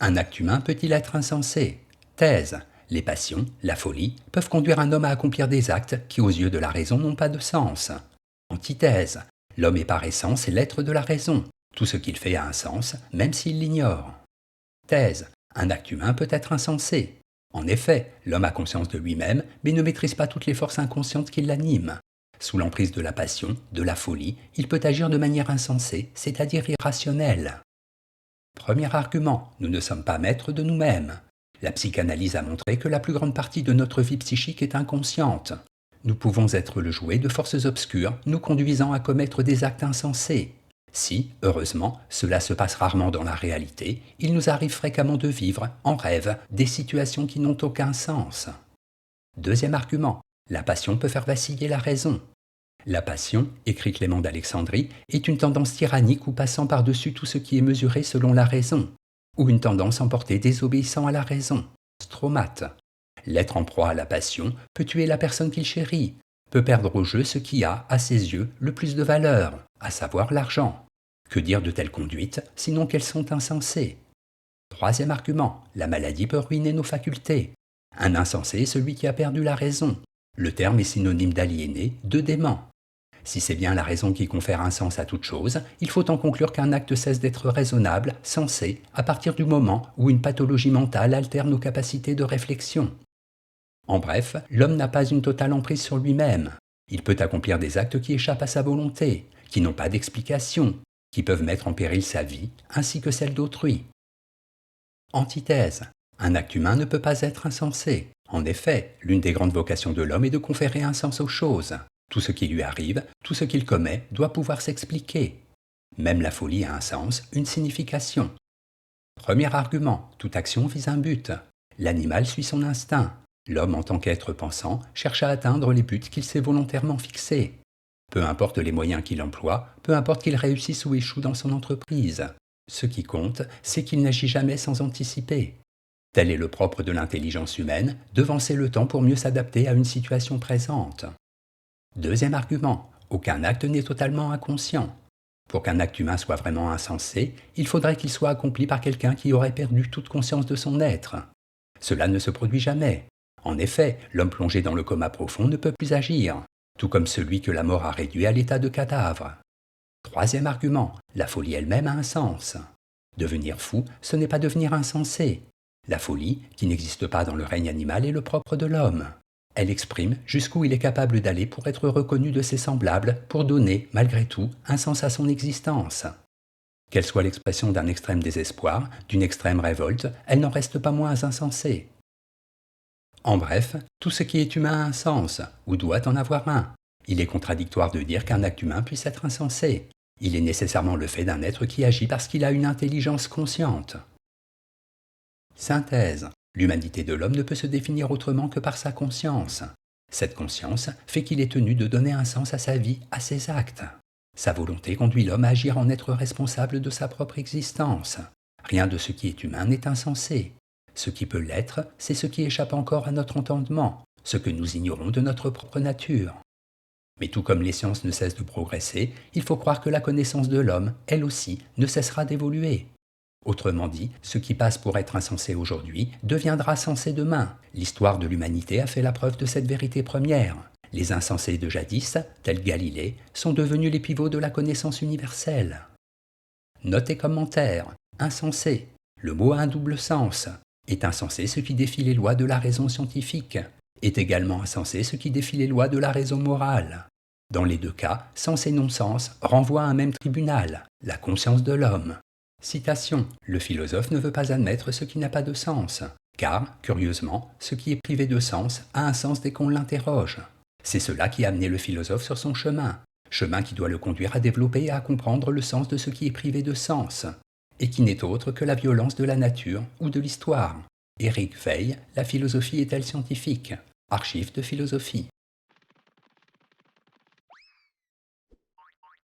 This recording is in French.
Un acte humain peut-il être insensé? Thèse. Les passions, la folie, peuvent conduire un homme à accomplir des actes qui, aux yeux de la raison, n'ont pas de sens. Antithèse. L'homme est par essence l'être de la raison. Tout ce qu'il fait a un sens, même s'il l'ignore. Thèse. Un acte humain peut être insensé. En effet, l'homme a conscience de lui-même, mais ne maîtrise pas toutes les forces inconscientes qui l'animent. Sous l'emprise de la passion, de la folie, il peut agir de manière insensée, c'est-à-dire irrationnelle. Premier argument, nous ne sommes pas maîtres de nous-mêmes. La psychanalyse a montré que la plus grande partie de notre vie psychique est inconsciente. Nous pouvons être le jouet de forces obscures, nous conduisant à commettre des actes insensés. Si, heureusement, cela se passe rarement dans la réalité, il nous arrive fréquemment de vivre, en rêve, des situations qui n'ont aucun sens. Deuxième argument, la passion peut faire vaciller la raison. La passion, écrit Clément d'Alexandrie, est une tendance tyrannique ou passant par-dessus tout ce qui est mesuré selon la raison, ou une tendance emportée désobéissant à la raison. Stromate. L'être en proie à la passion peut tuer la personne qu'il chérit, peut perdre au jeu ce qui a, à ses yeux, le plus de valeur, à savoir l'argent. Que dire de telles conduites, sinon qu'elles sont insensées? Troisième argument, la maladie peut ruiner nos facultés. Un insensé est celui qui a perdu la raison. Le terme est synonyme d'aliéné, de dément. Si c'est bien la raison qui confère un sens à toute chose, il faut en conclure qu'un acte cesse d'être raisonnable, sensé, à partir du moment où une pathologie mentale altère nos capacités de réflexion. En bref, l'homme n'a pas une totale emprise sur lui-même. Il peut accomplir des actes qui échappent à sa volonté, qui n'ont pas d'explication, qui peuvent mettre en péril sa vie, ainsi que celle d'autrui. Antithèse. Un acte humain ne peut pas être insensé. En effet, l'une des grandes vocations de l'homme est de conférer un sens aux choses. Tout ce qui lui arrive, tout ce qu'il commet, doit pouvoir s'expliquer. Même la folie a un sens, une signification. Premier argument, toute action vise un but. L'animal suit son instinct. L'homme, en tant qu'être pensant, cherche à atteindre les buts qu'il s'est volontairement fixés. Peu importe les moyens qu'il emploie, peu importe qu'il réussisse ou échoue dans son entreprise. Ce qui compte, c'est qu'il n'agit jamais sans anticiper. Tel est le propre de l'intelligence humaine, devancer le temps pour mieux s'adapter à une situation présente. Deuxième argument, aucun acte n'est totalement inconscient. Pour qu'un acte humain soit vraiment insensé, il faudrait qu'il soit accompli par quelqu'un qui aurait perdu toute conscience de son être. Cela ne se produit jamais. En effet, l'homme plongé dans le coma profond ne peut plus agir, tout comme celui que la mort a réduit à l'état de cadavre. Troisième argument, la folie elle-même a un sens. Devenir fou, ce n'est pas devenir insensé. La folie, qui n'existe pas dans le règne animal, est le propre de l'homme. Elle exprime jusqu'où il est capable d'aller pour être reconnu de ses semblables, pour donner, malgré tout, un sens à son existence. Qu'elle soit l'expression d'un extrême désespoir, d'une extrême révolte, elle n'en reste pas moins insensée. En bref, tout ce qui est humain a un sens, ou doit en avoir un. Il est contradictoire de dire qu'un acte humain puisse être insensé. Il est nécessairement le fait d'un être qui agit parce qu'il a une intelligence consciente. Synthèse. L'humanité de l'homme ne peut se définir autrement que par sa conscience. Cette conscience fait qu'il est tenu de donner un sens à sa vie, à ses actes. Sa volonté conduit l'homme à agir en être responsable de sa propre existence. Rien de ce qui est humain n'est insensé. Ce qui peut l'être, c'est ce qui échappe encore à notre entendement, ce que nous ignorons de notre propre nature. Mais tout comme les sciences ne cessent de progresser, il faut croire que la connaissance de l'homme, elle aussi, ne cessera d'évoluer. Autrement dit, ce qui passe pour être insensé aujourd'hui deviendra sensé demain. L'histoire de l'humanité a fait la preuve de cette vérité première. Les insensés de jadis, tels Galilée, sont devenus les pivots de la connaissance universelle. Note et commentaire. Insensé. Le mot a un double sens. Est insensé ce qui défie les lois de la raison scientifique. Est également insensé ce qui défie les lois de la raison morale. Dans les deux cas, sens et non-sens renvoient à un même tribunal, la conscience de l'homme. Citation. Le philosophe ne veut pas admettre ce qui n'a pas de sens, car, curieusement, ce qui est privé de sens a un sens dès qu'on l'interroge. C'est cela qui a amené le philosophe sur son chemin qui doit le conduire à développer et à comprendre le sens de ce qui est privé de sens, et qui n'est autre que la violence de la nature ou de l'histoire. Éric Veil, La philosophie est-elle scientifique? Archives de philosophie.